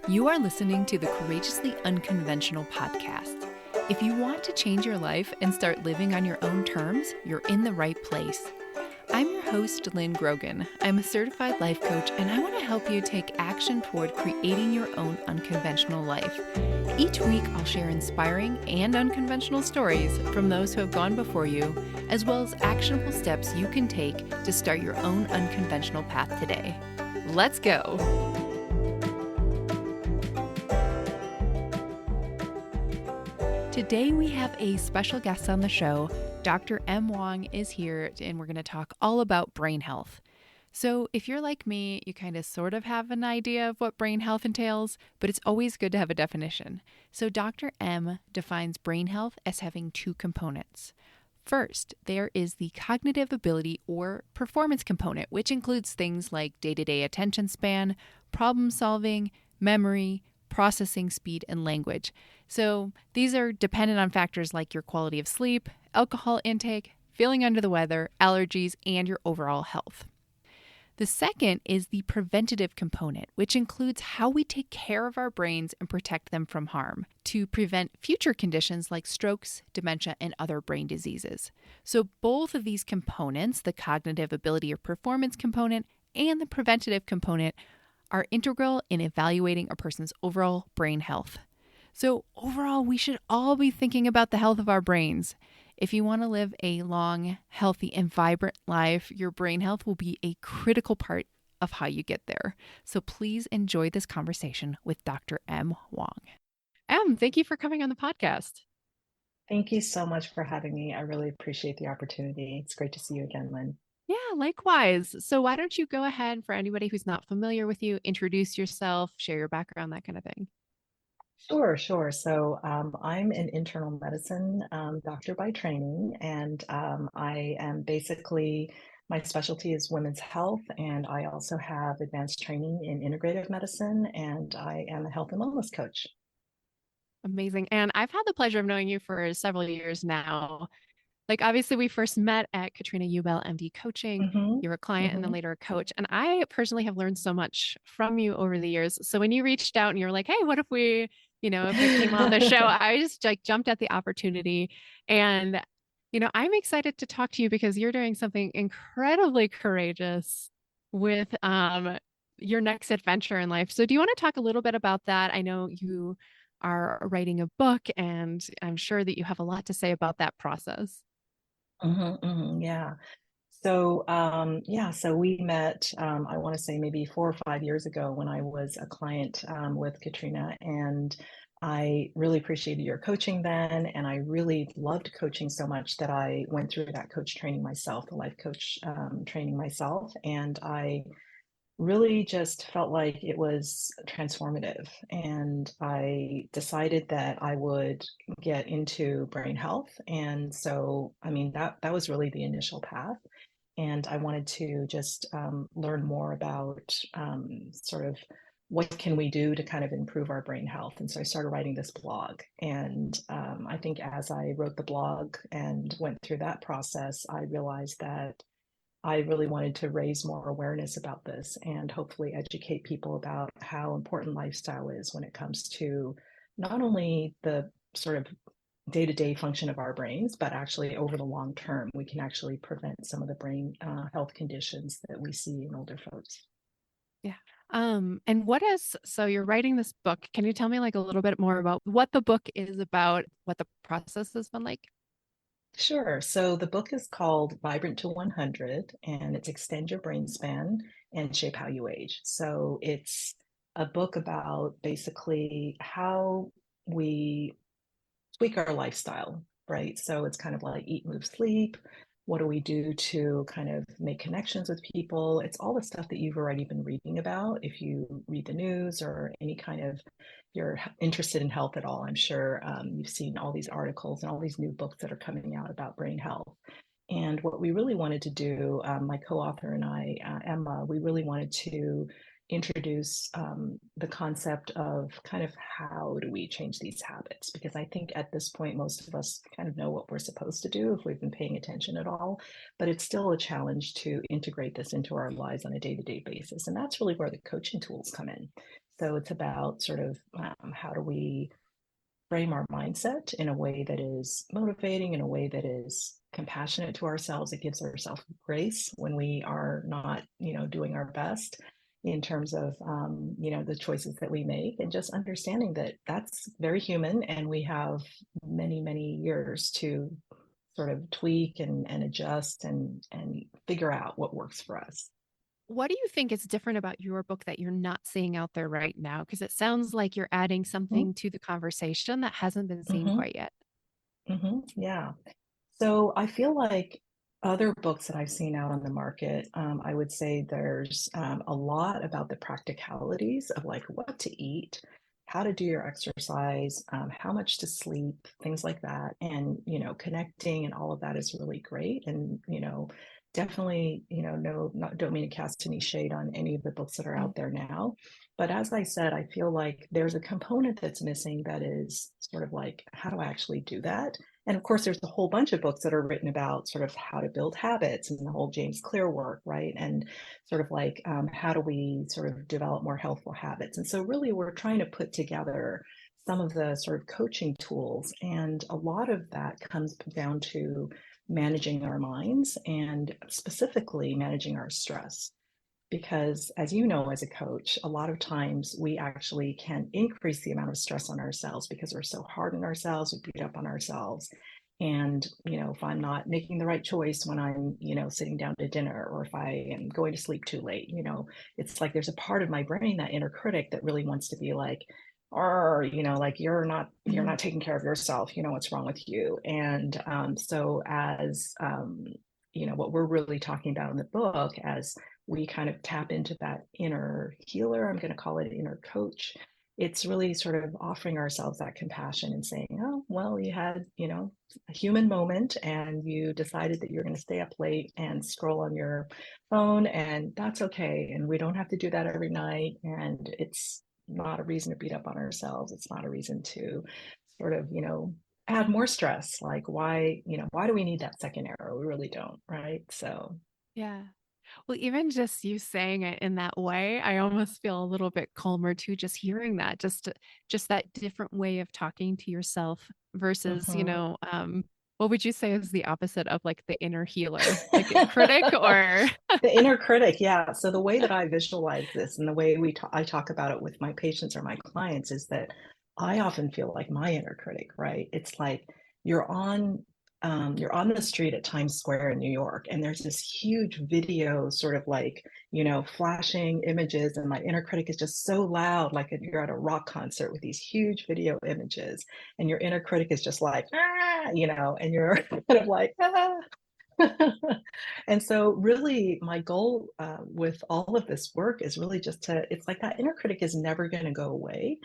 You are listening to the Courageously Unconventional podcast. If you want to change your life and start living on your own terms, you're in the right place. I'm your host, Lynn Grogan. I'm a certified life coach, and I want to help you take action toward creating your own unconventional life. Each week, I'll share inspiring and unconventional stories from those who have gone before you, as well as actionable steps you can take to start your own unconventional path today. Let's go! Today we have a special guest on the show. Dr. Wong is here, and we're going to talk all about brain health. So if you're like me, you kind of sort of have an idea of what brain health entails, but it's always good to have a definition. So Dr. M defines brain health as having two components. First, there is the cognitive ability or performance component, which includes things like day-to-day attention span, problem solving, memory, processing speed, and language. So these are dependent on factors like your quality of sleep, alcohol intake, feeling under the weather, allergies, and your overall health. The second is the preventative component, which includes how we take care of our brains and protect them from harm to prevent future conditions like strokes, dementia, and other brain diseases. So both of these components, the cognitive ability or performance component and the preventative component, are integral in evaluating a person's overall brain health. So overall, we should all be thinking about the health of our brains. If you want to live a long, healthy, and vibrant life, your brain health will be a critical part of how you get there. So please enjoy this conversation with Dr. M. Wong. Thank you for coming on the podcast. Thank you so much for having me. I really appreciate the opportunity. It's great to see you again, Lynn. Yeah, likewise. So why don't you go ahead, for anybody who's not familiar with you, introduce yourself, share your background, that kind of thing. Sure. So I'm an internal medicine doctor by training, and I am basically, my specialty is women's health, and I also have advanced training in integrative medicine, and I am a health and wellness coach. Amazing. And I've had the pleasure of knowing you for several years now. Like, obviously, we first met at Katrina Ubel MD Coaching. hmm You were a client and then hmm later a coach. And I personally have learned so much from you over the years. So when you reached out and you were like, hey, what if we, if we came on the show, I just like jumped at the opportunity. And, I'm excited to talk to you because you're doing something incredibly courageous with your next adventure in life. So do you want to talk a little bit about that? I know you are writing a book, and I'm sure that you have a lot to say about that process. Yeah. So we met, I want to say maybe 4 or 5 years ago when I was a client with Katrina, and I really appreciated your coaching then, and I really loved coaching so much that I went through that coach training myself, the life coach training myself, and I really just felt like it was transformative. And I decided that I would get into brain health. And so, I mean, that was really the initial path. And I wanted to just learn more about sort of what can we do to kind of improve our brain health. And so I started writing this blog. And I think as I wrote the blog and went through that process, I realized that I really wanted to raise more awareness about this and hopefully educate people about how important lifestyle is when it comes to not only the sort of day-to-day function of our brains, but actually over the long term, we can actually prevent some of the brain health conditions that we see in older folks. Yeah. And so you're writing this book. Can you tell me like a little bit more about what the book is about, what the process has been like? Sure. So the book is called Vibrant to 100, and it's Extend Your Brain Span and Shape How You Age. So it's a book about basically how we tweak our lifestyle, right? So it's kind of like eat, move, sleep. What do we do to kind of make connections with people? It's all the stuff that you've already been reading about. If you read the news or any kind of, you're interested in health at all, I'm sure you've seen all these articles and all these new books that are coming out about brain health. And what we really wanted to do, my co-author and I, Emma, we really wanted to introduce the concept of kind of how do we change these habits? Because I think at this point, most of us kind of know what we're supposed to do if we've been paying attention at all, but it's still a challenge to integrate this into our lives on a day-to-day basis. And that's really where the coaching tools come in. So it's about sort of how do we frame our mindset in a way that is motivating, in a way that is compassionate to ourselves. It gives ourselves grace when we are not, doing our best in terms of, the choices that we make, and just understanding that that's very human, and we have many, many years to sort of tweak and adjust and figure out what works for us. What do you think is different about your book that you're not seeing out there right now? Because it sounds like you're adding something to the conversation that hasn't been seen Mm-hmm. quite yet. Yeah. So I feel like other books that I've seen out on the market, I would say there's a lot about the practicalities of like what to eat, how to do your exercise, how much to sleep, things like that. And, connecting and all of that is really great. And, definitely, no, not, don't mean to cast any shade on any of the books that are Mm. out there now. But as I said, I feel like there's a component that's missing that is sort of like, how do I actually do that? And of course, there's a whole bunch of books that are written about sort of how to build habits and the whole James Clear work, right? And sort of like how do we sort of develop more healthful habits? And so, really, we're trying to put together some of the sort of coaching tools. And a lot of that comes down to managing our minds and specifically managing our stress. Because, as you know, as a coach, a lot of times we actually can increase the amount of stress on ourselves because we're so hard on ourselves, we beat up on ourselves. And, if I'm not making the right choice when I'm, sitting down to dinner, or if I am going to sleep too late, it's like there's a part of my brain, that inner critic, that really wants to be like, or, like you're Mhm. not taking care of yourself, what's wrong with you. And so as what we're really talking about in the book, as we kind of tap into that inner healer, I'm going to call it inner coach. It's really sort of offering ourselves that compassion and saying, oh, well, you had, a human moment, and you decided that you're going to stay up late and scroll on your phone, and that's okay. And we don't have to do that every night. And it's not a reason to beat up on ourselves. It's not a reason to sort of, add more stress. Like, why do we need that second arrow? We really don't, right? So Yeah. Well, even just you saying it in that way, I almost feel a little bit calmer too, just hearing that, just that different way of talking to yourself versus, mhm. what would you say is the opposite of like the inner healer, like a critic or The inner critic, yeah. So the way that I visualize this, and the way I talk about it with my patients or my clients, is that I often feel like my inner critic, right? It's like you're on you're on the street at Times Square in New York, and there's this huge video, sort of like, flashing images, and my inner critic is just so loud, like you're at a rock concert with these huge video images, and your inner critic is just like, ah, and you're kind of like, ah. And so, really, my goal with all of this work is really just it's like that inner critic is never going to go away,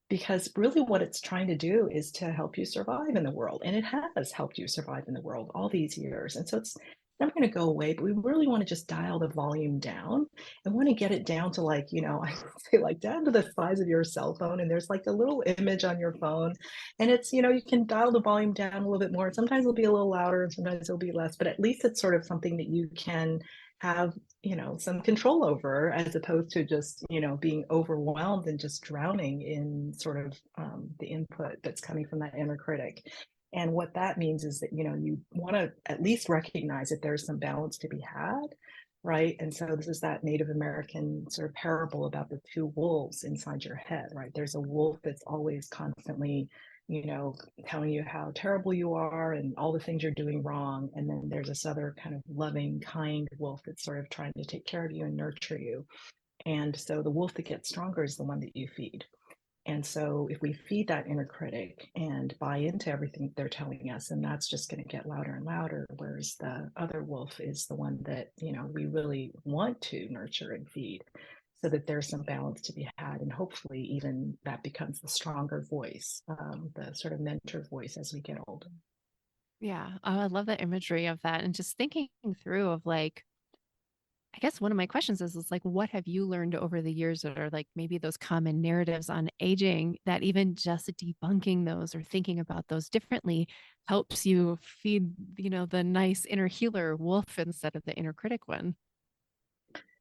because really what it's trying to do is to help you survive in the world. And it has helped you survive in the world all these years. And so, it's never going to go away, but we really want to just dial the volume down, and want to get it down to, like, I say, like, down to the size of your cell phone. And there's like a little image on your phone, and it's, you can dial the volume down a little bit more. Sometimes it'll be a little louder, and sometimes it'll be less, but at least it's sort of something that you can have, some control over, as opposed to just, being overwhelmed and just drowning in sort of the input that's coming from that inner critic. And what that means is that, you want to at least recognize that there's some balance to be had, right? And so this is that Native American sort of parable about the two wolves inside your head, right? There's a wolf that's always constantly, you know, telling you how terrible you are and all the things you're doing wrong. And then there's this other kind of loving, kind wolf that's sort of trying to take care of you and nurture you. And so the wolf that gets stronger is the one that you feed. And so if we feed that inner critic and buy into everything they're telling us, and that's just going to get louder and louder, whereas the other wolf is the one that, we really want to nurture and feed, so that there's some balance to be had. And hopefully even that becomes the stronger voice, the sort of mentor voice as we get older. yeah. Oh, I love the imagery of that and just thinking through of like I guess one of my questions is like, what have you learned over the years that are like maybe those common narratives on aging that even just debunking those or thinking about those differently helps you feed, the nice inner healer wolf instead of the inner critic one?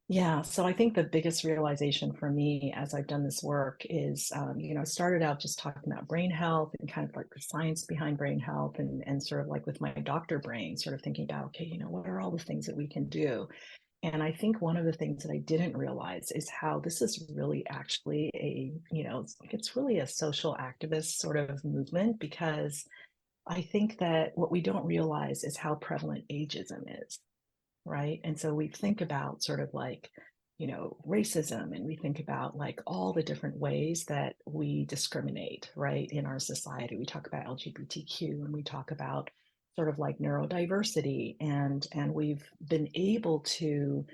Yeah, so I think the biggest realization for me as I've done this work is, I started out just talking about brain health and kind of like the science behind brain health and sort of like with my doctor brain, sort of thinking about, okay, what are all the things that we can do? And I think one of the things that I didn't realize is how this is really actually it's really a social activist sort of movement because I think that what we don't realize is how prevalent ageism is, right? And so we think about sort of like, racism, and we think about like all the different ways that we discriminate, right, in our society. We talk about LGBTQ and we talk about sort of like neurodiversity, and we've been able to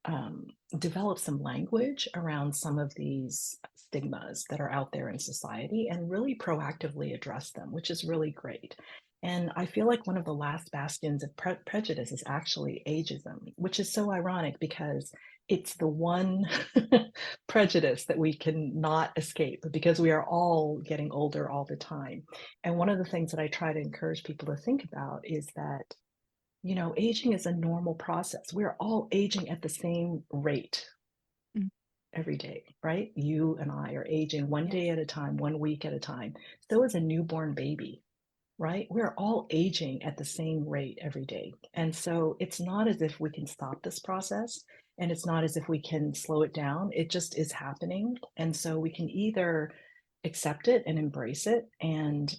um, develop some language around some of these stigmas that are out there in society and really proactively address them, which is really great. And I feel like one of the last bastions of prejudice is actually ageism, which is so ironic because it's the one prejudice that we can not escape because we are all getting older all the time. And one of the things that I try to encourage people to think about is that aging is a normal process. We're all aging at the same rate Mm. every day, right? You and I are aging one Yeah. day at a time, one week at a time. So is a newborn baby, right? We're all aging at the same rate every day. And so it's not as if we can stop this process and it's not as if we can slow it down. It just is happening. And so we can either accept it and embrace it and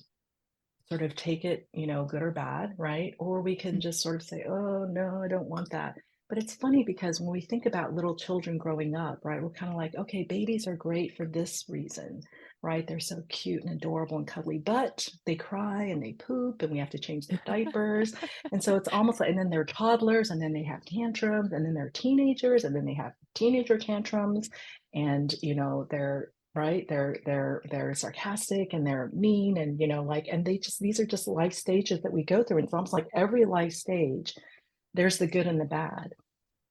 sort of take it, good or bad, right? Or we can Mm. just sort of say, oh, no, I don't want that. But it's funny because when we think about little children growing up, right, we're kind of like, okay, babies are great for this reason, right? They're so cute and adorable and cuddly, but they cry and they poop and we have to change their diapers. And so it's almost like, and then they're toddlers and then they have tantrums and then they're teenagers and then they have teenager tantrums. And, they're right, they're sarcastic and they're mean, and like, and these are just life stages that we go through, and it's almost like every life stage there's the good and the bad.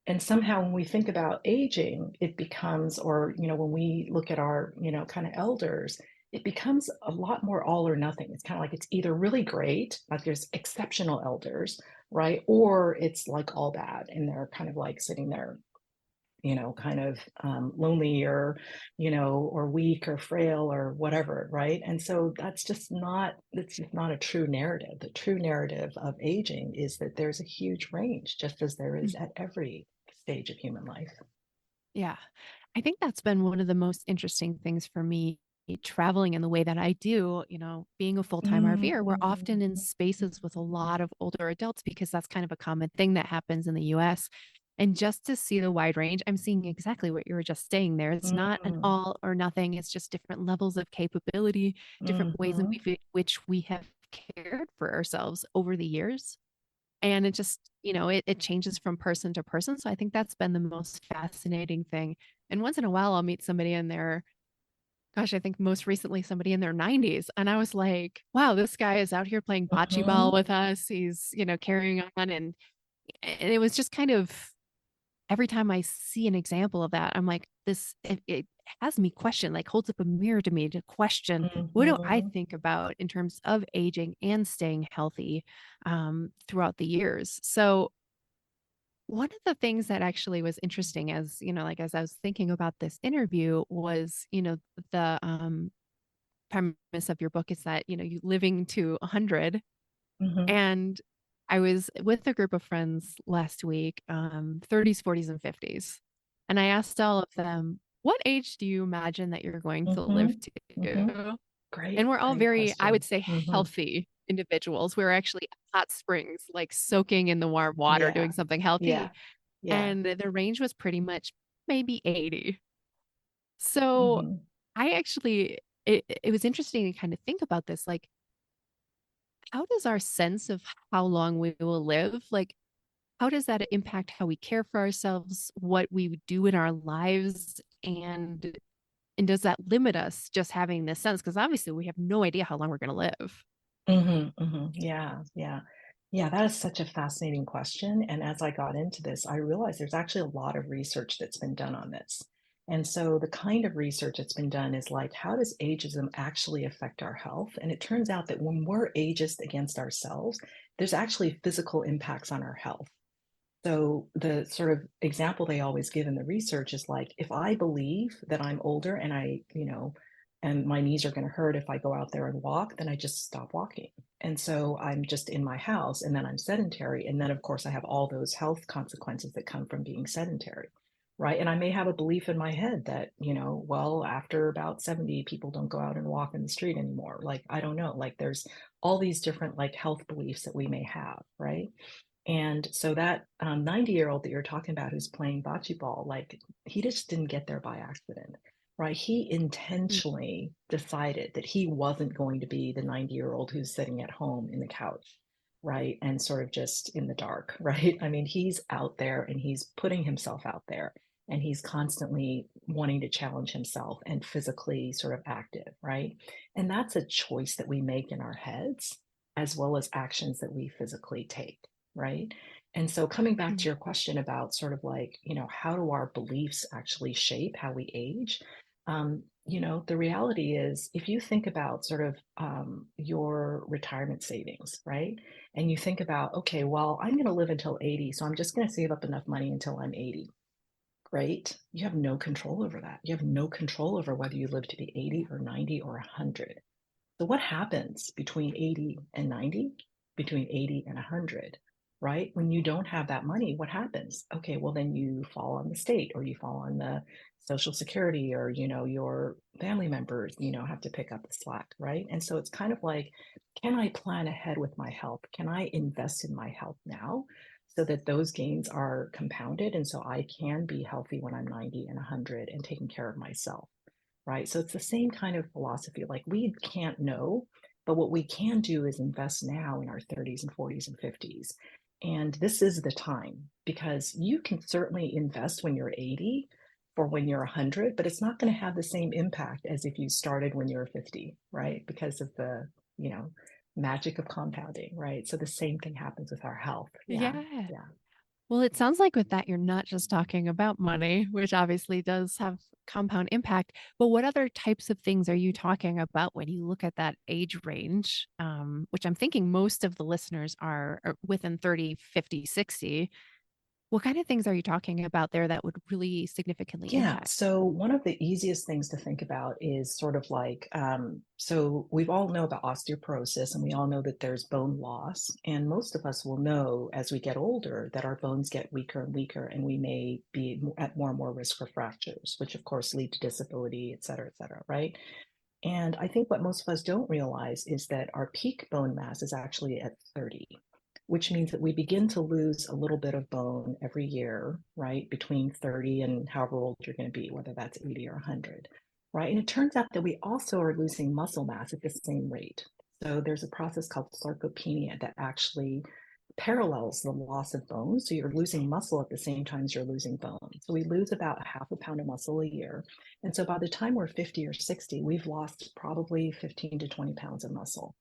And somehow when we think about aging, it becomes, or when we look at our kind of elders, it becomes a lot more all or nothing. It's kind of like it's either really great, like there's exceptional elders, right, or it's like all bad and they're kind of like sitting there kind of lonely, or weak or frail or whatever, right? And so that's just not a true narrative. The true narrative of aging is that there's a huge range, just as there is Mm. at every stage of human life. Yeah. I think that's been one of the most interesting things for me traveling in the way that I do, being a full-time RVer. We're often in Mhm. spaces with a lot of older adults because that's kind of a common thing that happens in the US. And just to see the wide range, I'm seeing exactly what you were just saying there. It's not an Mhm. all or nothing. It's just different levels of capability, different ways in Mhm. which we have cared for ourselves over the years. And it just, it changes from person to person. So I think that's been the most fascinating thing. And once in a while, I'll meet somebody in their, gosh, I think most recently somebody in their 90s. And I was like, wow, this guy is out here playing bocce ball Mhm. with us. He's, carrying on. And it was just kind of every time I see an example of that, I'm like, it has me question, like holds up a mirror to me to question what do I Mhm. think about in terms of aging and staying healthy throughout the years. So one of the things that actually was interesting as, like as I was thinking about this interview was, the premise of your book is that, you living to 100. Mhm. And I was with a group of friends last week, 30s, 40s, and 50s. And I asked all of them, what age do you imagine that you're going to live Mhm. Mhm. to? And Great, we're all great very, I would question. say, Mhm. healthy individuals. We're actually at hot springs, like soaking in the warm water, Yeah. doing something healthy. Yeah. Yeah. And the range was pretty much maybe 80. So Mhm. I actually, it was interesting to kind of think about this. Like, how does our sense of how long we will live, like, how does that impact how we care for ourselves, what we would do in our lives, and does that limit us just having this sense? Because obviously we have no idea how long we're going to live. Mhm, mhm. Yeah, yeah. Yeah, that is such a fascinating question, and as I got into this, I realized there's actually a lot of research that's been done on this. And so the kind of research that's been done is like, how does ageism actually affect our health? And it turns out that when we're ageist against ourselves, there's actually physical impacts on our health. So the sort of example they always give in the research is like, if I believe that I'm older and and my knees are going to hurt if I go out there and walk, then I just stop walking. And so I'm just in my house and then I'm sedentary. And then, of course, I have all those health consequences that come from being sedentary. Right. And I may have a belief in my head that, well, after about 70, people don't go out and walk in the street anymore. Like, I don't know. Like, there's all these different like health beliefs that we may have. Right. And so that 90-year-old that you're talking about who's playing bocce ball, like he just didn't get there by accident, right? He Mm. intentionally decided that he wasn't going to be the 90-year-old who's sitting at home in the couch, right? And sort of just in the dark, right? I mean, he's out there and he's putting himself out there and he's constantly wanting to challenge himself and physically sort of active, right? And that's a choice that we make in our heads as well as actions that we physically take, right? And so coming back to Mm. your question about sort of like, how do our beliefs actually shape how we age? The reality is if you think about sort of your retirement savings, right? And you think about, okay, well, I'm going to live until 80, so I'm just going to save up enough money until I'm 80. Great. You have no control over that. You have no control over whether you live to be 80 or 90 or 100. So what happens between 80 and 90, between 80 and 100, right? When you don't have that money, what happens? Okay, well, then you fall on the state or you fall on the Social Security or, your family members, have to pick up the slack, right? And so it's kind of like, can I plan ahead with my health? Can I invest in my health now so that those gains are compounded? And so I can be healthy when I'm 90 and 100 and taking care of myself, right? So it's the same kind of philosophy. Like we can't know, but what we can do is invest now in our 30s and 40s and 50s. And this is the time because you can certainly invest when you're 80 for when you're 100, but it's not going to have the same impact as if you started when you're 50, right? Because of the, magic of compounding, right? So the same thing happens with our health. Yeah. Yeah. Yeah. Well, it sounds like with that, you're not just talking about money, which obviously does have compound impact, but what other types of things are you talking about when you look at that age range, which I'm thinking most of the listeners are within 30, 50, 60. What kind of things are you talking about there that would really significantly Yeah. impact? So one of the easiest things to think about is sort of like, so we've all know about osteoporosis and we all know that there's bone loss. And most of us will know as we get older that our bones get weaker and weaker, and we may be at more and more risk for fractures, which of course lead to disability, et cetera, right? And I think what most of us don't realize is that our peak bone mass is actually at 30, which means that we begin to lose a little bit of bone every year, right? Between 30 and however old you're going to be, whether that's 80 or 100, right? And it turns out that we also are losing muscle mass at the same rate. So there's a process called sarcopenia that actually parallels the loss of bone. So you're losing muscle at the same time as you're losing bone. So we lose about half a pound of muscle a year. And so by the time we're 50 or 60, we've lost probably 15 to 20 pounds of muscle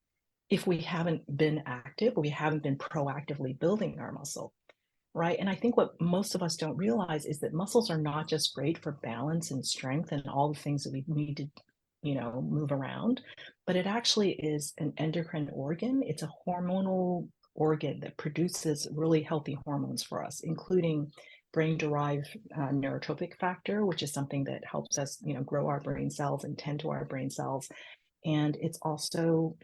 if we haven't been active, we haven't been proactively building our muscle, right? And I think what most of us don't realize is that muscles are not just great for balance and strength and all the things that we need to, move around, but it actually is an endocrine organ. It's a hormonal organ that produces really healthy hormones for us, including brain-derived neurotropic factor, which is something that helps us, grow our brain cells and tend to our brain cells, and it's also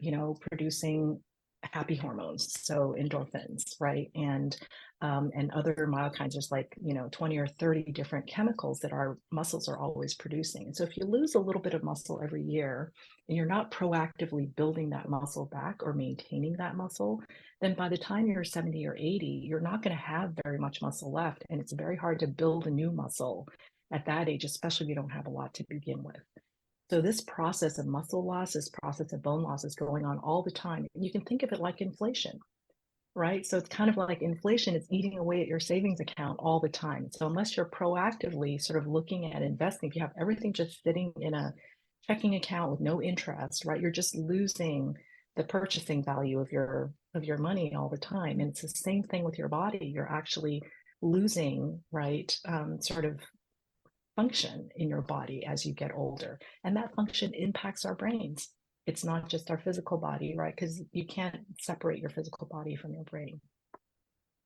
producing happy hormones, so endorphins, right? And other myokines. There's like 20 or 30 different chemicals that our muscles are always producing. And so if you lose a little bit of muscle every year and you're not proactively building that muscle back or maintaining that muscle, then by the time you're 70 or 80, you're not going to have very much muscle left, and it's very hard to build a new muscle at that age, especially if you don't have a lot to begin with. So this process of muscle loss, this process of bone loss is going on all the time. You can think of it like inflation, right? So it's kind of like inflation is eating away at your savings account all the time. So unless you're proactively sort of looking at investing, if you have everything just sitting in a checking account with no interest, right, you're just losing the purchasing value of your money all the time. And it's the same thing with your body. You're actually losing, right, sort of function in your body as you get older. And that function impacts our brains. It's not just our physical body, right? Because you can't separate your physical body from your brain.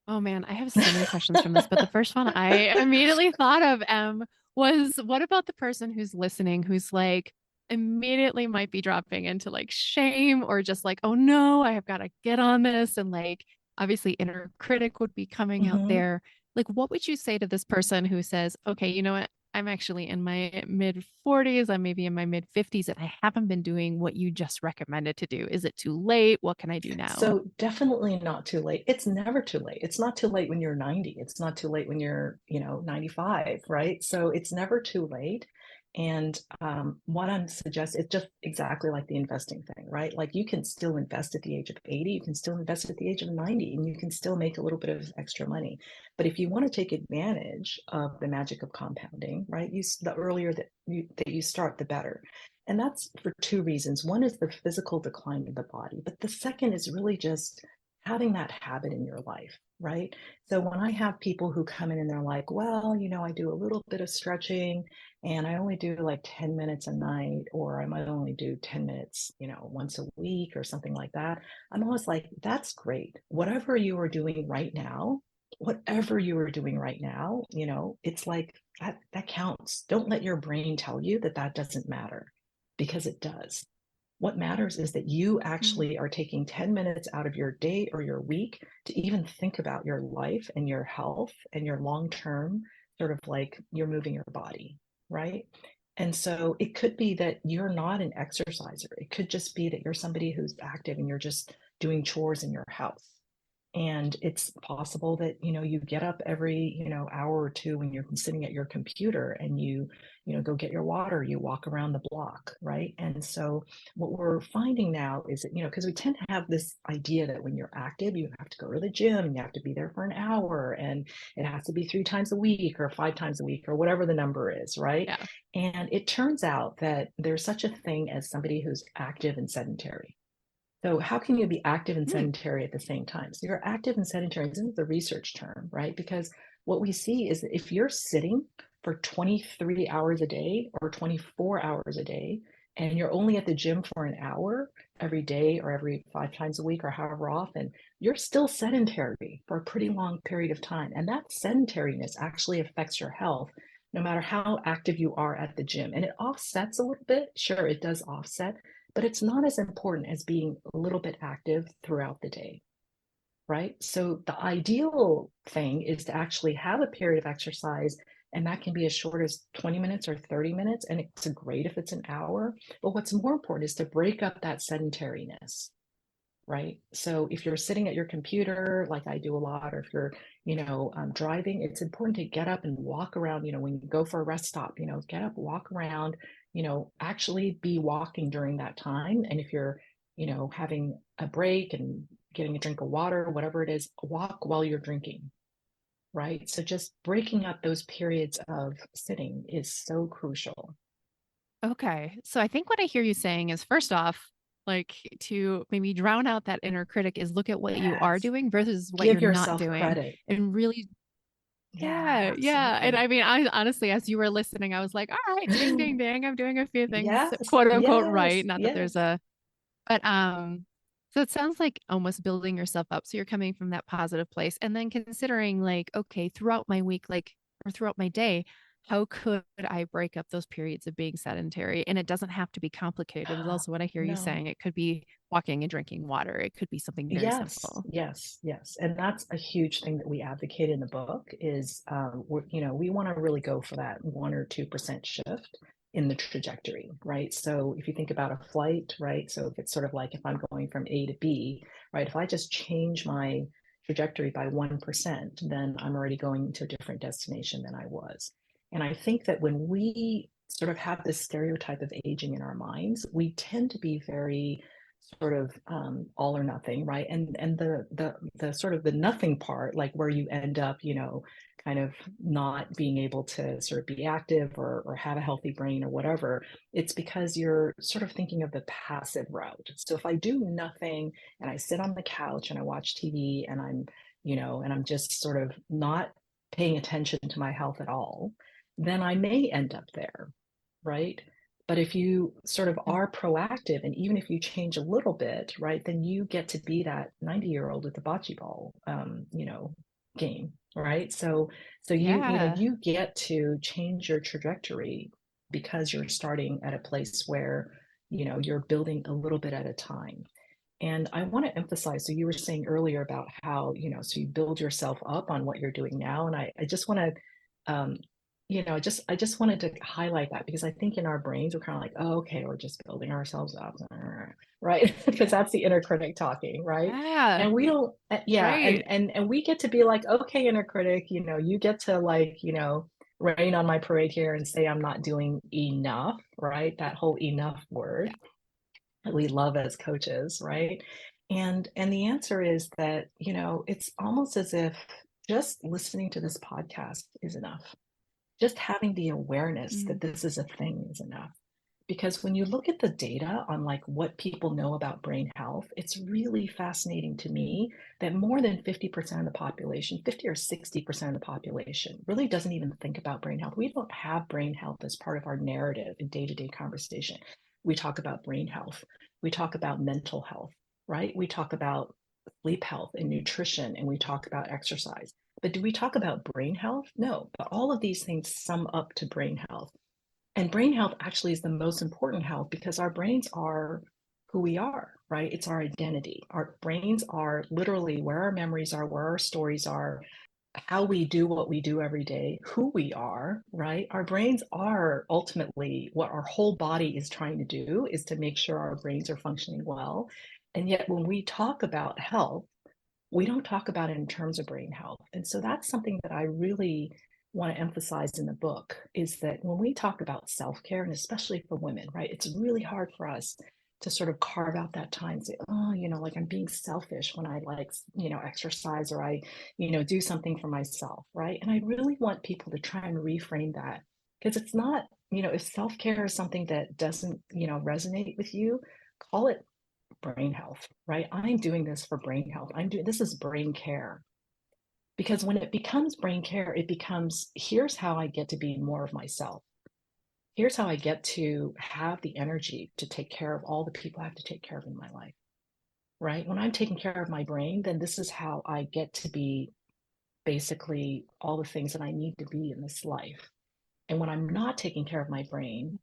Oh man, I have so many questions from this, but the first one I immediately thought of, was what about the person who's listening who's like immediately might be dropping into like shame or just like, oh no, I have got to get on this. And like, obviously, inner critic would be coming out Mhm. there. Like, what would you say to this person who says, okay, you know what? I'm actually in my mid 40s, I'm maybe in my mid 50s, and I haven't been doing what you just recommended to do. Is it too late? What can I do now? So definitely not too late. It's never too late. It's not too late when you're 90. It's not too late when you're, 95, right? So it's never too late. And what I'm suggesting, it's just exactly like the investing thing, right? Like you can still invest at the age of 80, you can still invest at the age of 90, and you can still make a little bit of extra money. But if you want to take advantage of the magic of compounding, right? The earlier that you start, the better. And that's for two reasons. One is the physical decline of the body, but the second is really just having that habit in your life, right? So when I have people who come in and they're like, well, I do a little bit of stretching and I only do like 10 minutes a night, or I might only do 10 minutes, once a week or something like that. I'm always like, that's great. Whatever you are doing right now, it's like that counts. Don't let your brain tell you that that doesn't matter because it does. What matters is that you Mm. actually are taking 10 minutes out of your day or your week to even think about your life and your health and your long term, sort of like you're moving your body, right? And so it could be that you're not an exerciser. It could just be that you're somebody who's active and you're just doing chores in your house. And it's possible that you get up every hour or two when you're sitting at your computer and you go get your water, you walk around the block, right? And so what we're finding now is that because we tend to have this idea that when you're active you have to go to the gym and you have to be there for an hour and it has to be 3 times a week or 5 times a week or whatever the number is, right? Yeah. And it turns out that there's such a thing as somebody who's active and sedentary. So how can you be active and Hmm. sedentary at the same time? So you're active and sedentary. This is the research term, right? Because what we see is that if you're sitting for 23 hours a day or 24 hours a day, and you're only at the gym for an hour every day or every 5 times a week or however often, you're still sedentary for a pretty long period of time. And that sedentariness actually affects your health no matter how active you are at the gym. And it offsets a little bit. Sure, it does offset, but it's not as important as being a little bit active throughout the day, right? So the ideal thing is to actually have a period of exercise, and that can be as short as 20 minutes or 30 minutes, and it's great if it's an hour. But what's more important is to break up that sedentariness, right? So if you're sitting at your computer, like I do a lot, or if you're, driving, it's important to get up and walk around. When you go for a rest stop, get up, walk around, actually be walking during that time. And if you're, having a break and getting a drink of water, whatever it is, walk while you're drinking, right? So just breaking up those periods of sitting is so crucial. Okay. So I think what I hear you saying is first off, like to maybe drown out that inner critic is look at what you are Yes. doing versus what Give you're not yourself doing credit. and really, Yeah, yeah, yeah. And absolutely. I mean, I honestly, as you were listening, I was like, all right, ding, ding, ding. I'm doing a few things, Yes, quote unquote, right. yes, Not that there's yes. a, but, so it sounds like almost building yourself up. So you're coming from that positive place and then considering like, okay, throughout my week, like, or throughout my day, how could I break up those periods of being sedentary? And it doesn't have to be complicated. Is also what I hear you No. saying. It could be walking and drinking water. It could be something very Yes, simple. yes, yes. And that's a huge thing that we advocate in the book is we want to really go for that 1 or 2% shift in the trajectory, right? So if you think about a flight, right? So if it's sort of like if I'm going from A to B, right? If I just change my trajectory by 1%, then I'm already going to a different destination than I was. And I think that when we sort of have this stereotype of aging in our minds, we tend to be very sort of all or nothing, right? And the sort of the nothing part, like where you end up, kind of not being able to sort of be active or have a healthy brain or whatever, it's because you're sort of thinking of the passive route. So if I do nothing and I sit on the couch and I watch TV and I'm just sort of not paying attention to my health at all, then I may end up there, right? But if you sort of Mm. are proactive, and even if you change a little bit, right, then you get to be that 90-year-old with the bocce ball, game, right? So Yeah. you get to change your trajectory because you're starting at a place where, you're building a little bit at a time. And I want to emphasize, so you were saying earlier about how, so you build yourself up on what you're doing now. And I just want to, I just wanted to highlight that because I think in our brains, we're kind of like, oh, okay, we're just building ourselves up, right? Because that's the inner critic talking, right? Yeah. And we don't, yeah. Right. And we get to be like, okay, inner critic, you get to like, rain on my parade here and say I'm not doing enough, right? That whole enough Yeah. word that we love as coaches, right? And the answer is that, it's almost as if just listening to this podcast is enough. Just having the awareness that Mm. this is a thing is enough. Because when you look at the data on like what people know about brain health, it's really fascinating to me that more than 50% of the population, 50 or 60% of the population really doesn't even think about brain health. We don't have brain health as part of our narrative in day-to-day conversation. We talk about brain health. We talk about mental health, right? We talk about sleep health and nutrition, and we talk about exercise. But do we talk about brain health? No, but all of these things sum up to brain health. And brain health actually is the most important health because our brains are who we are, right? It's our identity. Our brains are literally where our memories are, where our stories are, how we do what we do every day, who we are, right? Our brains are ultimately what our whole body is trying to do is to make sure our brains are functioning well. And yet when we talk about health, we don't talk about it in terms of brain health. And so that's something that I really want to emphasize in the book is that when we talk about self-care, and especially for women, right, it's really hard for us to sort of carve out that time and say, oh, like I'm being selfish when I like, exercise or I, do something for myself, right? And I really want people to try and reframe that because it's not, if self-care is something that doesn't, resonate with you, call it brain health, right? I'm doing this for brain health. I'm doing this is brain care. Because when it becomes brain care, it becomes here's how I get to be more of myself. Here's how I get to have the energy to take care of all the people I have to take care of in my life, right? When I'm taking care of my brain, then this is how I get to be basically all the things that I need to be in this life. And when I'm not taking care of my brain,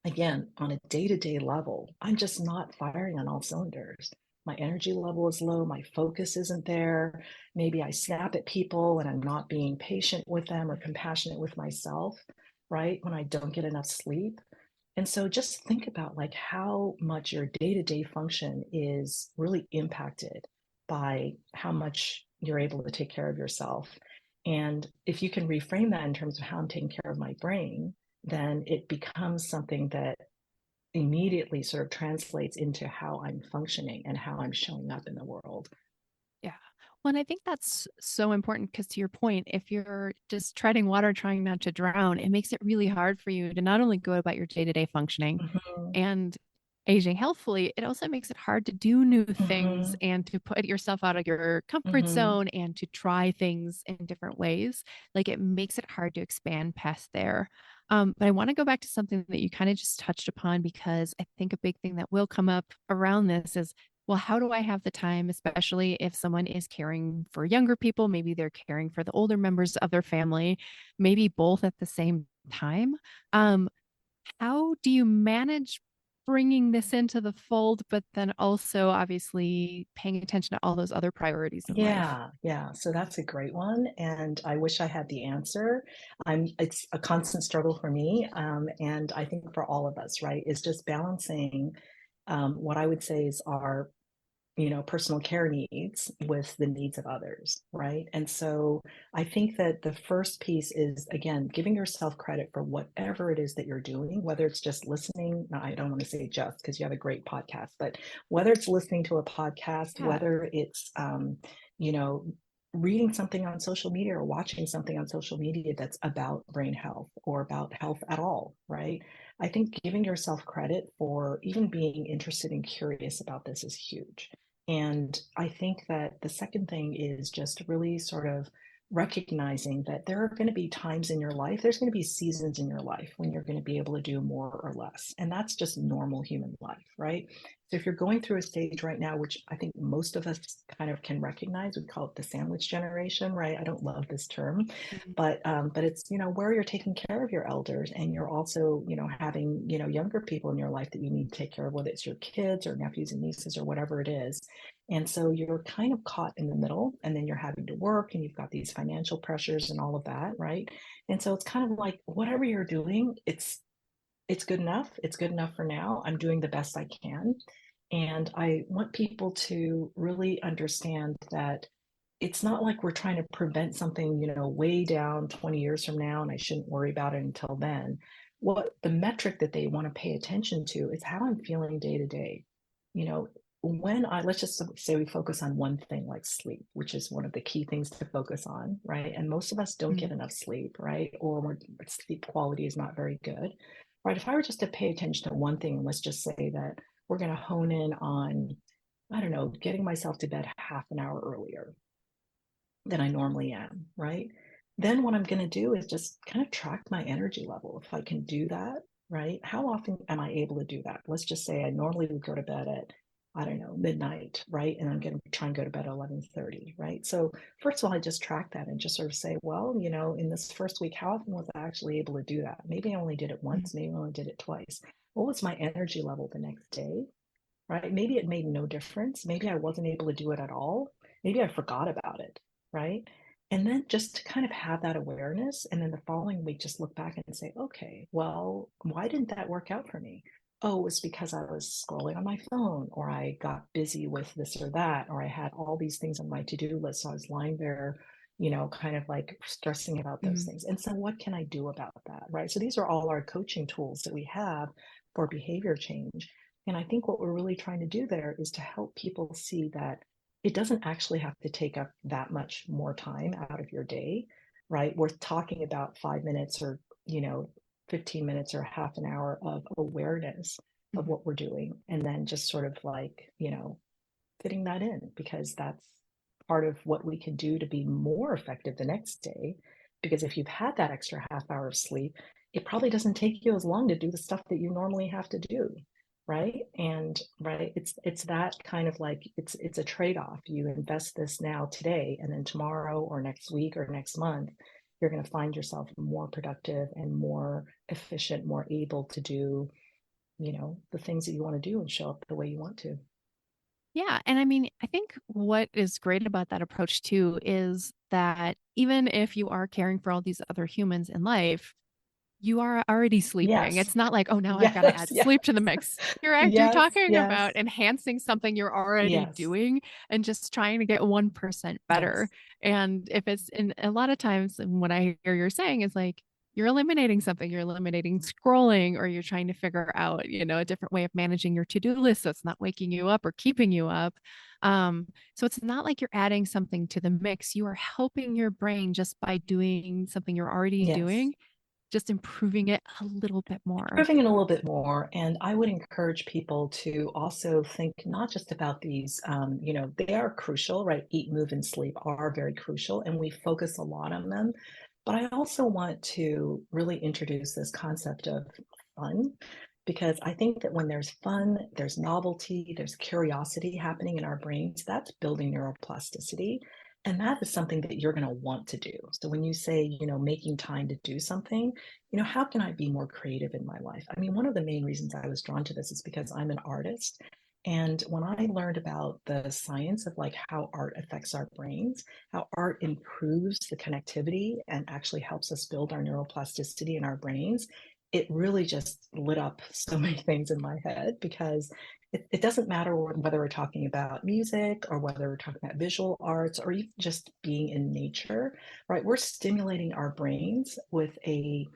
again, on a day-to-day level, I'm just not firing on all cylinders. My energy level is low, my focus isn't there. Maybe I snap at people and I'm not being patient with them or compassionate with myself, right? When I don't get enough sleep. And so just think about like how much your day-to-day function is really impacted by how much you're able to take care of yourself. And if you can reframe that in terms of how I'm taking care of my brain, then it becomes something that immediately sort of translates into how I'm functioning and how I'm showing up in the world. Yeah. Well, and I think that's so important because to your point, if you're just treading water, trying not to drown, it makes it really hard for you to not only go about your day-to-day functioning Mm-hmm. and aging healthfully, it also makes it hard to do new things Mm-hmm. and to put yourself out of your comfort Mm-hmm. zone and to try things in different ways. Like it makes it hard to expand past there. But I want to go back to something that you kind of just touched upon because I think a big thing that will come up around this is, well, how do I have the time, especially if someone is caring for younger people? Maybe they're caring for the older members of their family, maybe both at the same time. Um, how do you manage bringing this into the fold, but then also obviously paying attention to all those other priorities in life? Yeah, yeah. So that's a great one, and I wish I had the answer. It's a constant struggle for me, and I think for all of us, right? Is just balancing what I would say is our personal care needs with the needs of others, right? And so I think that the first piece is, again, giving yourself credit for whatever it is that you're doing, whether it's just listening. Now, I don't want to say just because you have a great podcast, but whether it's listening to a podcast, Yeah. whether it's, you know, reading something on social media or watching something on social media that's about brain health or about health at all, right? I think giving yourself credit for even being interested and curious about this is huge. And I think that the second thing is just really sort of recognizing that there are going to be times in your life, there's going to be seasons in your life when you're going to be able to do more or less. And that's just normal human life, right? So if you're going through a stage right now, which I think most of us kind of can recognize, we call it the sandwich generation, right? I don't love this term, Mhm. but it's, where you're taking care of your elders, and you're also, having, younger people in your life that you need to take care of, whether it's your kids or nephews and nieces or whatever it is. And so you're kind of caught in the middle, and then you're having to work, and you've got these financial pressures and all of that, right? And so it's kind of like whatever you're doing, it's good enough. It's good enough for now. I'm doing the best I can. And I want people to really understand that it's not like we're trying to prevent something, way down 20 years from now, and I shouldn't worry about it until then. What the metric that they want to pay attention to is how I'm feeling day to day. You know, let's just say we focus on one thing like sleep, which is one of the key things to focus on, right? And most of us don't get Mhm. enough sleep, right? Or sleep quality is not very good, right? If I were just to pay attention to one thing, and let's just say that we're going to hone in on, I don't know, getting myself to bed half an hour earlier than I normally am, right? Then what I'm going to do is just kind of track my energy level. If I can do that, right? How often am I able to do that? Let's just say I normally would go to bed at, I don't know, midnight, right? And I'm going to try and go to bed at 11:30, right? So first of all, I just track that and just sort of say, well, in this first week, how often was I actually able to do that? Maybe I only did it Mhm. once, maybe I only did it twice. What was my energy level the next day? Right? Maybe it made no difference. Maybe I wasn't able to do it at all. Maybe I forgot about it, right? And then just to kind of have that awareness. And then the following week, just look back and say, okay, well, why didn't that work out for me? Oh, it was because I was scrolling on my phone, or I got busy with this or that, or I had all these things on my to do list. So I was lying there, kind of like stressing about those Mhm. things. And so, what can I do about that? Right. So, these are all our coaching tools that we have for behavior change. And I think what we're really trying to do there is to help people see that it doesn't actually have to take up that much more time out of your day, right? We're talking about 5 minutes or, you know, 15 minutes or half an hour of awareness of Mhm. what we're doing. And then just sort of like, fitting that in, because that's part of what we can do to be more effective the next day. Because if you've had that extra half hour of sleep, it probably doesn't take you as long to do the stuff that you normally have to do, right? And right, it's that kind of like it's a trade-off. You invest this now today, and then tomorrow or next week or next month, you're going to find yourself more productive and more efficient, more able to do, the things that you want to do and show up the way you want to. Yeah, and I mean, I think what is great about that approach too is that even if you are caring for all these other humans in life, you are already sleeping. Yes. It's not like, "Oh, now I've gotta Yes, add yes, sleep to the mix." You're yes, talking about yes, enhancing something you're already yes, doing and just trying to get 1% better. yes, And if it's and a lot of times, and what I hear you're saying is like, you're eliminating something, you're eliminating scrolling, or you're trying to figure out, a different way of managing your to-do list so it's not waking you up or keeping you up. So it's not like you're adding something to the mix. You are helping your brain just by doing something you're already yes. doing, just improving it a little bit more. Improving it a little bit more. And I would encourage people to also think not just about these, they are crucial, right? Eat, move, and sleep are very crucial, and we focus a lot on them. But I also want to really introduce this concept of fun, because I think that when there's fun, there's novelty, there's curiosity happening in our brains, that's building neuroplasticity. And that is something that you're going to want to do. So when you say, making time to do something, how can I be more creative in my life? I mean, one of the main reasons I was drawn to this is because I'm an artist. And when I learned about the science of like how art affects our brains, how art improves the connectivity and actually helps us build our neuroplasticity in our brains, it really just lit up so many things in my head, because it doesn't matter whether we're talking about music or whether we're talking about visual arts or even just being in nature, right? We're stimulating our brains with a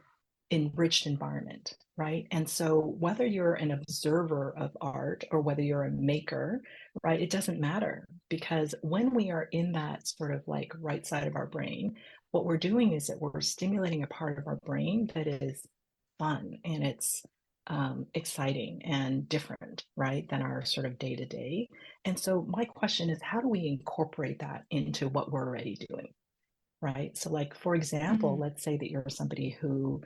enriched environment, right? And so whether you're an observer of art or whether you're a maker, right, it doesn't matter, because when we are in that sort of like right side of our brain, what we're doing is that we're stimulating a part of our brain that is fun, and it's exciting and different, right, than our sort of day to day. And so my question is, how do we incorporate that into what we're already doing? Right. So, like, for example, Mhm. let's say that you're somebody who,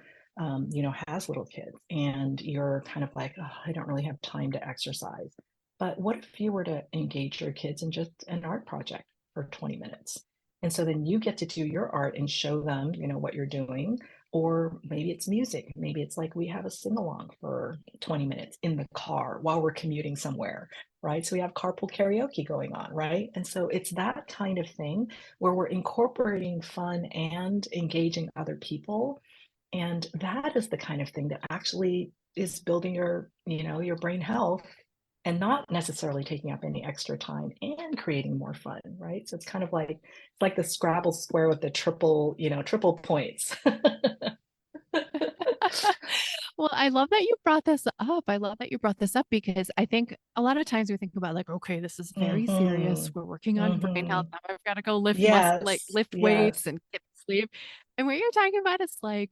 has little kids, and you're kind of like, oh, I don't really have time to exercise. But what if you were to engage your kids in just an art project for 20 minutes? And so then you get to do your art and show them, what you're doing. Or maybe it's music. Maybe it's like we have a sing along for 20 minutes in the car while we're commuting somewhere, right? So we have carpool karaoke going on, right? And so it's that kind of thing where we're incorporating fun and engaging other people. And that is the kind of thing that actually is building your brain health and not necessarily taking up any extra time and creating more fun, right? So it's like the Scrabble square with the triple points. Well, I love that you brought this up. I love that you brought this up because I think a lot of times we think about like, okay, this is very serious. Mhm. We're working on brain health. Mhm. Now I've got to go Yes. lift weights Yes. and get sleep. And what you're talking about is like,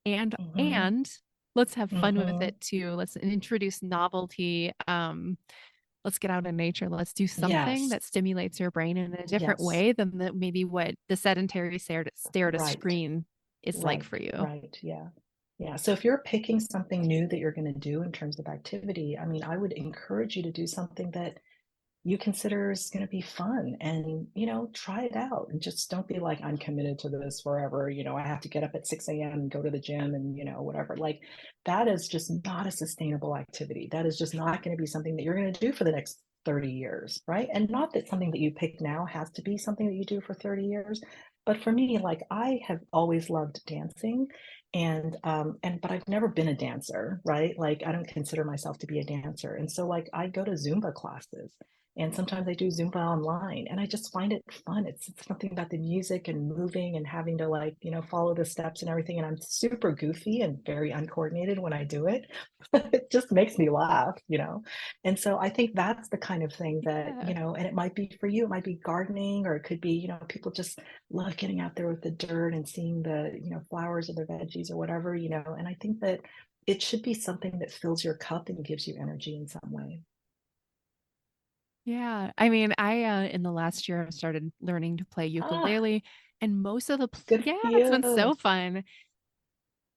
and Mhm. and let's have fun with Mhm. it too. Let's introduce novelty. Let's get out in nature. Let's do something Yes. that stimulates your brain in a different Yes. way than maybe what the sedentary stare at a Right. screen is like Right. for you. Right. Yeah. Yeah. So if you're picking something new that you're going to do in terms of activity, I mean, I would encourage you to do something that you consider is going to be fun and try it out and just don't be like I'm committed to this forever. I have to get up at 6 a.m. and go to the gym and whatever. Like that is just not a sustainable activity. That is just not going to be something that you're going to do for the next 30 years, right? And not that something that you pick now has to be something that you do for 30 years, but for me, like I have always loved dancing and but I've never been a dancer, right? Like I don't consider myself to be a dancer. And so like I go to Zumba classes and sometimes I do Zumba online and I just find it fun. It's something about the music and moving and having to like, follow the steps and everything. And I'm super goofy and very uncoordinated when I do it. It just makes me laugh. And so I think that's the kind of thing that, Yeah. and it might be for you, it might be gardening, or it could be, people just love getting out there with the dirt and seeing the, flowers or the veggies or whatever. And I think that it should be something that fills your cup and gives you energy in some way. Yeah. I mean, I in the last year I've started learning to play Ah, ukulele and most of the good yeah, for it's been you. so fun.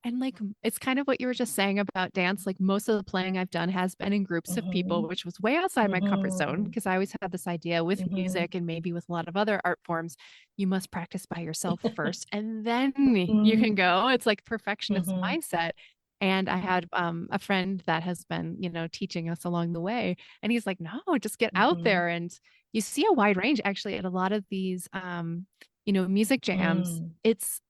And like it's kind of what you were just saying about dance. Like most of the playing I've done has been in groups of people, Mhm, which was way outside my comfort zone mhm, because I always had this idea with mhm. music and maybe with a lot of other art forms, you must practice by yourself first and then you can Mhm, go. It's like perfectionist mhm, mindset. And I had a friend that has been, teaching us along the way. And he's like, no, just get out mhm, there. And you see a wide range actually at a lot of these music jams. mm, It's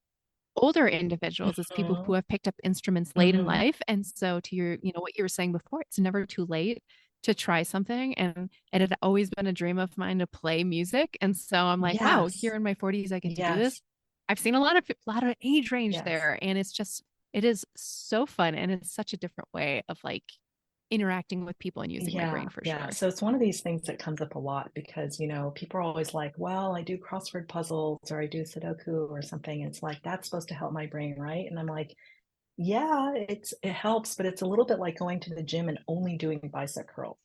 older individuals, it's people who mhm, have picked up instruments late in mhm. life. And so to your, what you were saying before, it's never too late to try something. And it had always been a dream of mine to play music. And so I'm like, wow, here Yes, in my 40s, I get to do this. yes, I've seen a lot of age range yes. there. And it is so fun. And it's such a different way of like interacting with people and using my Yeah, brain for yeah. sure. So it's one of these things that comes up a lot because, people are always like, well, I do crossword puzzles or I do Sudoku or something. It's like, that's supposed to help my brain, right? And I'm like, yeah, it helps, but it's a little bit like going to the gym and only doing bicep curls.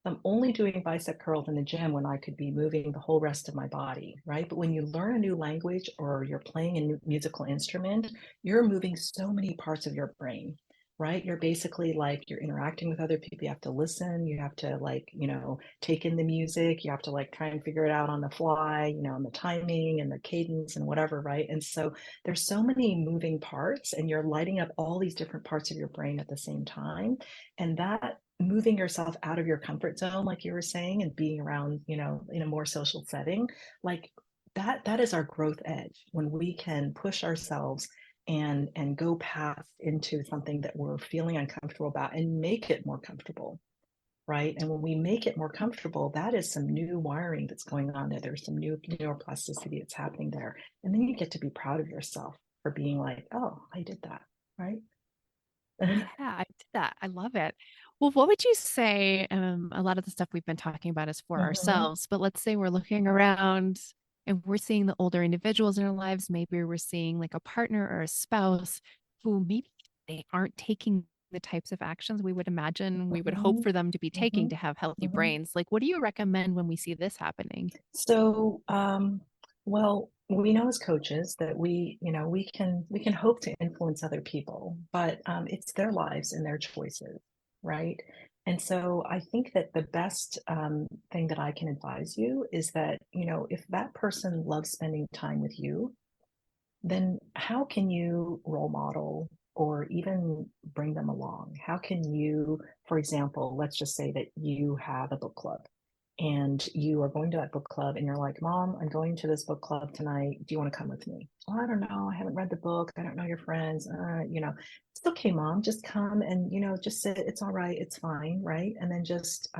I'm only doing bicep curls in the gym when I could be moving the whole rest of my body, right? But when you learn a new language or you're playing a new musical instrument, you're moving so many parts of your brain, right? You're basically like you're interacting with other people. You have to listen, you have to like, take in the music, you have to like try and figure it out on the fly, and the timing and the cadence and whatever, right? And so there's so many moving parts and you're lighting up all these different parts of your brain at the same time. And that moving yourself out of your comfort zone, like you were saying, and being around, in a more social setting, like that is our growth edge when we can push ourselves and go past into something that we're feeling uncomfortable about and make it more comfortable, right? And when we make it more comfortable, that is some new wiring that's going on there. There's some new neuroplasticity that's happening there. And then you get to be proud of yourself for being like, oh, I did that, right? Yeah, I did that. I love it. Well, what would you say? A lot of the stuff we've been talking about is for Mm-hmm, ourselves, but let's say we're looking around and we're seeing the older individuals in our lives. Maybe we're seeing like a partner or a spouse who maybe they aren't taking the types of actions we would imagine we would hope mm-hmm, for them to be taking mm-hmm, to have healthy mm-hmm. brains. Like, what do you recommend when we see this happening? So, well, we know as coaches that we can hope to influence other people, but it's their lives and their choices. right? And so I think that the best thing that I can advise you is that, if that person loves spending time with you, then how can you role model or even bring them along? How can you, for example, let's just say that you have a book club and you are going to that book club and you're like, Mom, I'm going to this book club tonight. Do you want to come with me? Oh, I don't know. I haven't read the book. I don't know your friends. It's okay, Mom. Just come and, just sit. It's all right. It's fine. Right. And then just,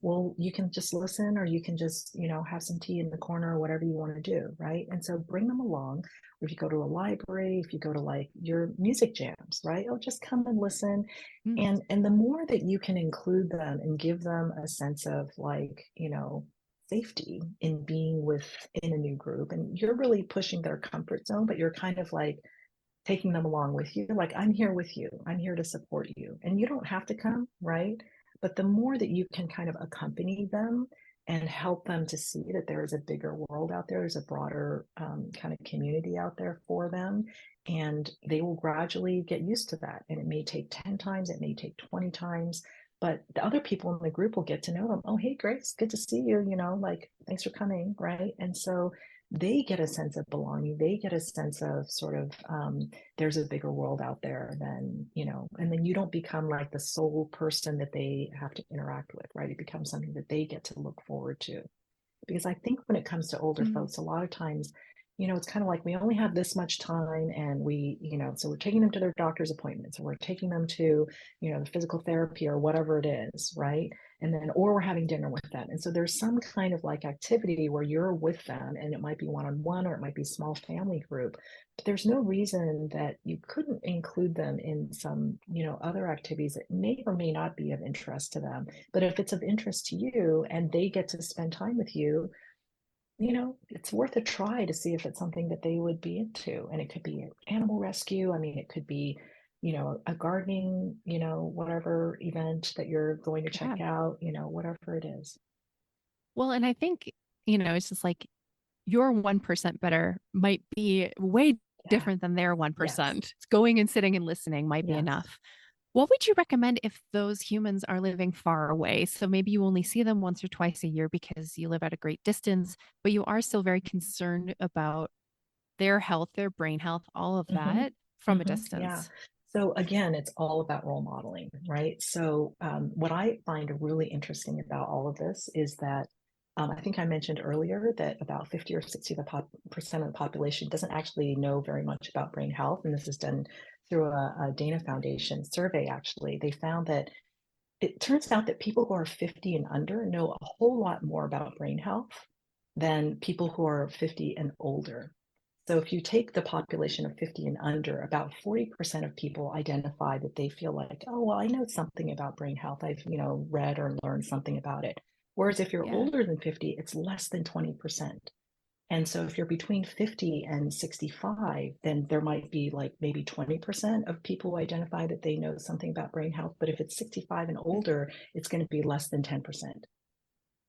well, you can just listen or you can just, have some tea in the corner or whatever you want to do. Right. And so bring them along. Or if you go to a library, if you go to like your music jams, right? Oh, just come and listen. Mm, And the more that you can include them and give them a sense of like, safety in being within a new group, and you're really pushing their comfort zone, but you're kind of like taking them along with you. Like, I'm here with you. I'm here to support you. And you don't have to come, right? But the more that you can kind of accompany them and help them to see that there is a bigger world out there, there's a broader kind of community out there for them. And they will gradually get used to that. And it may take 10 times, it may take 20 times. But the other people in the group will get to know them. Oh, hey, Grace, good to see you. Like, thanks for coming. Right. And so they get a sense of belonging. They get a sense of sort of, there's a bigger world out there than, and then you don't become like the sole person that they have to interact with, right? It becomes something that they get to look forward to. Because I think when it comes to older mm, folks, a lot of times, it's kind of like we only have this much time and so we're taking them to their doctor's appointments or we're taking them to, the physical therapy or whatever it is, right? And then, or we're having dinner with them. And so there's some kind of like activity where you're with them and it might be one-on-one or it might be small family group. But there's no reason that you couldn't include them in some, other activities that may or may not be of interest to them. But if it's of interest to you and they get to spend time with you, it's worth a try to see if it's something that they would be into. And it could be an animal rescue. I mean, it could be, a gardening, whatever event that you're going to check yeah. out, whatever it is. Well, and I think, it's just like your 1% better might be way Yeah. different than their Yes. 1%. Going and sitting and listening might be Yes. enough. What would you recommend if those humans are living far away? So maybe you only see them once or twice a year because you live at a great distance, but you are still very concerned about their health, their brain health, all of Hmm. that from a Yeah. distance. So again, it's all about role modeling, right? So what I find really interesting about all of this is that I think I mentioned earlier that about 50 or 60 of the percent of the population doesn't actually know very much about brain health. And this is done through a Dana Foundation survey, actually. They found that it turns out that people who are 50 and under know a whole lot more about brain health than people who are 50 and older. So if you take the population of 50 and under, about 40% of people identify that they feel like, oh, well, I know something about brain health. I've, read or learned something about it. Whereas if you're Yeah. older than 50, it's less than 20%. And so if you're between 50 and 65, then there might be like maybe 20% of people who identify that they know something about brain health. But if it's 65 and older, it's going to be less than 10%,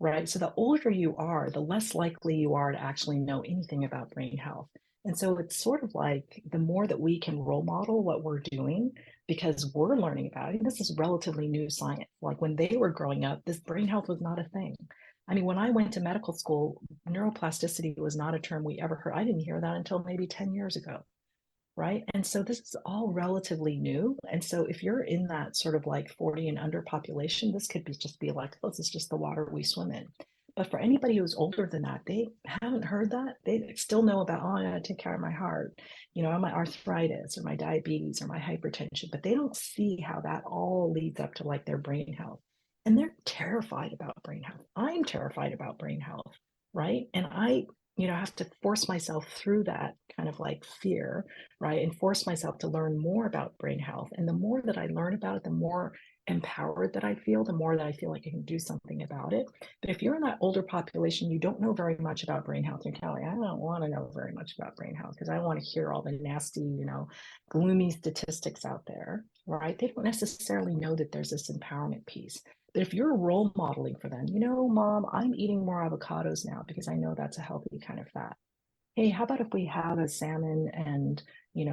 right? So the older you are, the less likely you are to actually know anything about brain health. And so it's sort of like the more that we can role model what we're doing because we're learning about it. This is relatively new science. Like when they were growing up, this brain health was not a thing. I mean, when I went to medical school, neuroplasticity was not a term we ever heard. I didn't hear that until maybe 10 years ago, right? And so this is all relatively new. And so if you're in that sort of like 40 and under population, this could be just be like, oh, this is just the water we swim in. But for anybody who's older than that, they haven't heard that. They still know about, oh, I gotta take care of my heart, my arthritis or my diabetes or my hypertension, but they don't see how that all leads up to like their brain health. And they're terrified about brain health. I'm terrified about brain health, right? And I, have to force myself through that kind of like fear, right? And force myself to learn more about brain health. And the more that I learn about it, the more empowered that I feel, the more that I feel like I can do something about it. But if you're in that older population, you don't know very much about brain health. You're kind of like, I don't want to know very much about brain health because I don't want to hear all the nasty, gloomy statistics out there, right? They don't necessarily know that there's this empowerment piece. But if you're role modeling for them, Mom, I'm eating more avocados now because I know that's a healthy kind of fat. Hey, how about if we have a salmon and,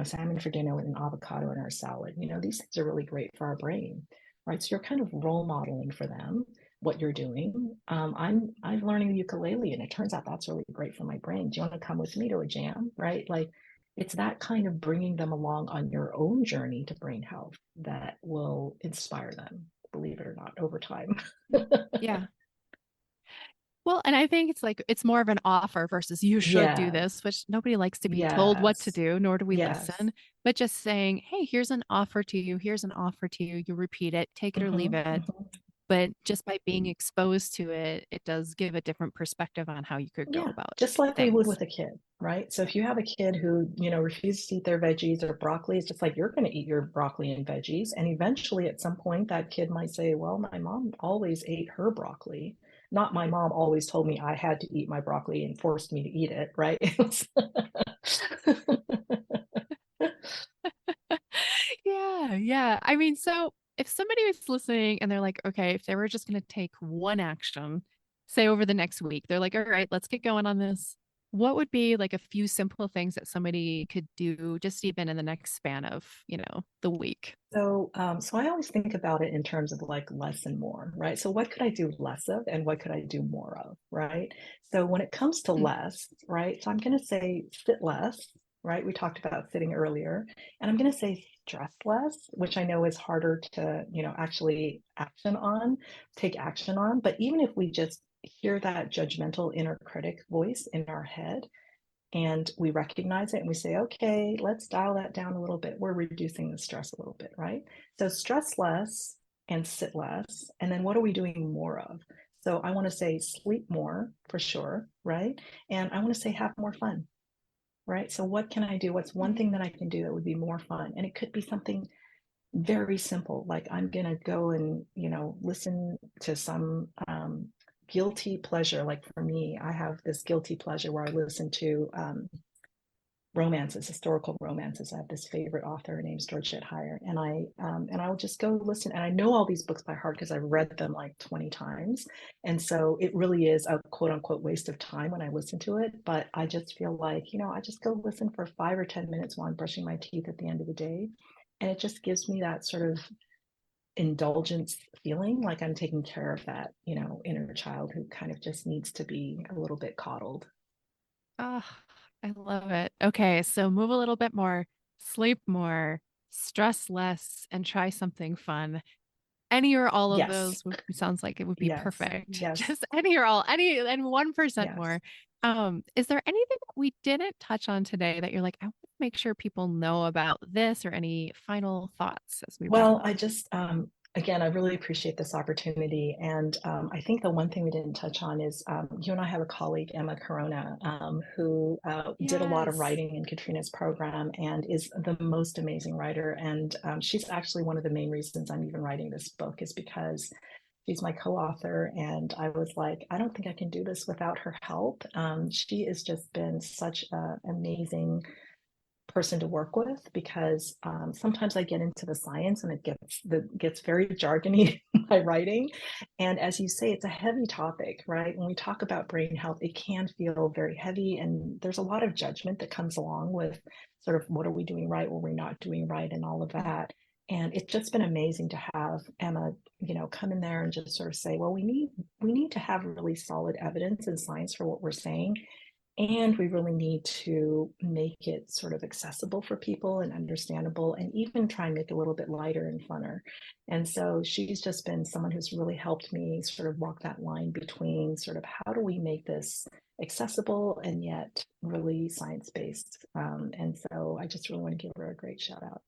salmon for dinner with an avocado in our salad? These things are really great for our brain. right? So you're kind of role modeling for them what you're doing. I'm learning the ukulele, and it turns out that's really great for my brain. Do you want to come with me to a jam, right? Like it's that kind of bringing them along on your own journey to brain health that will inspire them, believe it or not, over time. Yeah. Well, and I think it's like it's more of an offer versus you should do Yes, this, which nobody likes to be told what to yes, do, nor do we yes. listen. But just saying, hey, here's an offer to you. Here's an offer to you. You repeat it, take it or leave Hmm, it. hmm. But just by being exposed to it, it does give a different perspective on how you could go Yeah, about just like we would things. with a kid, right? So if you have a kid who, refuses to eat their veggies or broccoli, it's just like you're going to eat your broccoli and veggies. And eventually at some point, that kid might say, well, my mom always ate her broccoli. Not my mom always told me I had to eat my broccoli and forced me to eat it, right? Yeah, yeah. I mean, so if somebody was listening and they're like, okay, if they were just going to take one action, say over the next week, they're like, all right, let's get going on this. What would be like a few simple things that somebody could do just even in the next span of, the week? So I always think about it in terms of like less and more, right? So what could I do less of and what could I do more of, right? So when it comes to Mm, less, right? So I'm going to say sit less, right? We talked about sitting earlier, and I'm going to say stress less, which I know is harder to, actually take action on. But even if we just hear that judgmental inner critic voice in our head, and we recognize it and we say, okay, let's dial that down a little bit. We're reducing the stress a little bit, right? So stress less and sit less. And then what are we doing more of? So I want to say sleep more for sure, right? And I want to say have more fun, right? So what can I do? What's one thing mm. that I can do that would be more fun? And it could be something very simple, like I'm going to go and, listen to some guilty pleasure. Like for me, I have this guilty pleasure where I listen to romances, historical romances. I have this favorite author named Georgette Heyer, and I'll just go listen. And I know all these books by heart because I've read them like 20 times, and so it really is a quote unquote waste of time when I listen to it. But I just feel like I just go listen for 5 or 10 minutes while I'm brushing my teeth at the end of the day, and it just gives me that sort of indulgence feeling like I'm taking care of that inner child who kind of just needs to be a little bit coddled. Oh, I love it. Okay, so move a little bit more, sleep more, stress less, and try something fun. Any or all of Yes, those sounds like it would be yes, perfect. yes, Just any or all, any and 1% yes. more. Is there anything that we didn't touch on today that you're like, I want to make sure people know about this, or any final thoughts as we wrap Well, up? I just, again, I really appreciate this opportunity. And I think the one thing we didn't touch on is you and I have a colleague, Emma Caronna, who did a lot of Yes. writing in Katrina's program and is the most amazing writer. And she's actually one of the main reasons I'm even writing this book is because she's my co-author. And I was like, I don't think I can do this without her help. She has just been such an amazing person to work with because sometimes I get into the science and it gets very jargony in my writing. And as you say, it's a heavy topic, right? When we talk about brain health, it can feel very heavy, and there's a lot of judgment that comes along with sort of what are we doing right, what we're not doing right, and all of that. And it's just been amazing to have Emma, come in there and just sort of say, well, we need to have really solid evidence and science for what we're saying, and we really need to make it sort of accessible for people and understandable, and even try and make it a little bit lighter and funner. And so she's just been someone who's really helped me sort of walk that line between sort of how do we make this accessible and yet really science based. And so I just really want to give her a great shout out.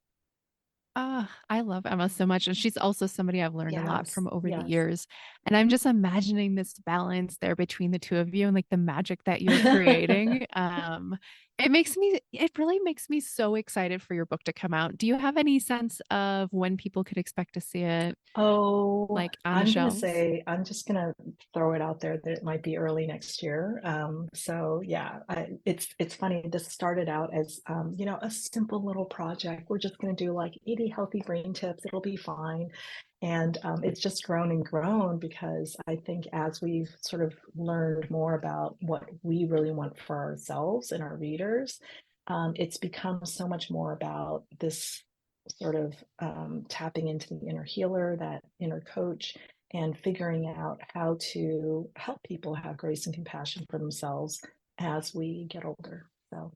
Ah, I love Emma so much. And she's also somebody I've learned a lot Yes, from over the yes. years. And I'm just imagining this balance there between the two of you and like the magic that you're creating. It really makes me so excited for your book to come out. Do you have any sense of when people could expect to see it Oh, like on the shelves? I'm just gonna throw it out there that it might be early next year. So yeah, it's funny. This started out as a simple little project. We're just gonna do like 80 healthy brain tips. It'll be fine. And it's just grown and grown because I think as we've sort of learned more about what we really want for ourselves and our readers, it's become so much more about this sort of tapping into the inner healer, that inner coach, and figuring out how to help people have grace and compassion for themselves as we get older. So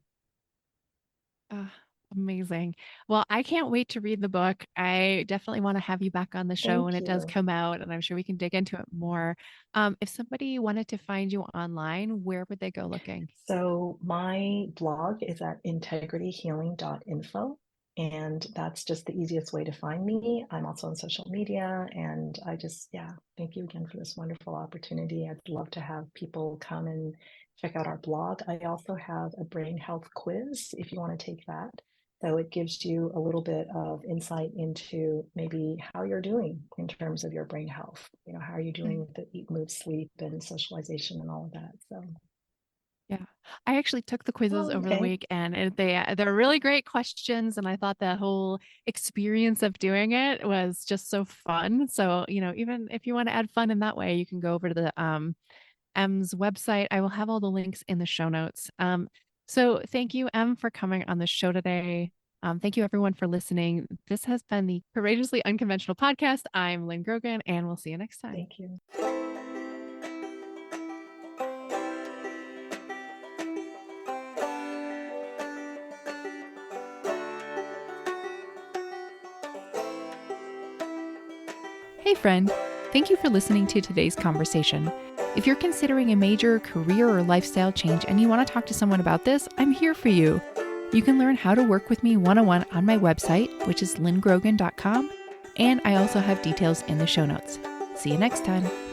Ah, amazing. Well, I can't wait to read the book. I definitely want to have you back on the show when thank it does you. come out, and I'm sure we can dig into it more. If somebody wanted to find you online, where would they go looking? So my blog is at integrityhealing.info, and that's just the easiest way to find me. I'm also on social media, and I just, yeah, thank you again for this wonderful opportunity. I'd love to have people come and check out our blog. I also have a brain health quiz if you want to take that. So it gives you a little bit of insight into maybe how you're doing in terms of your brain health. You know, how are you doing Mhm. with the eat, move, sleep, and socialization and all of that. So, Yeah. I actually took the quizzes oh, over the okay. week and they're really great questions, and I thought the whole experience of doing it was just so fun. So, even if you want to add fun in that way, you can go over to the M's website. I will have all the links in the show notes. So thank you, M, for coming on the show today. Thank you everyone for listening. This has been the Courageously Unconventional podcast. I'm Lynn Grogan, and we'll see you next time. Thank you. Hey, friend. Thank you for listening to today's conversation. If you're considering a major career or lifestyle change and you want to talk to someone about this, I'm here for you. You can learn how to work with me one-on-one on my website, which is lynngrogan.com, and I also have details in the show notes. See you next time.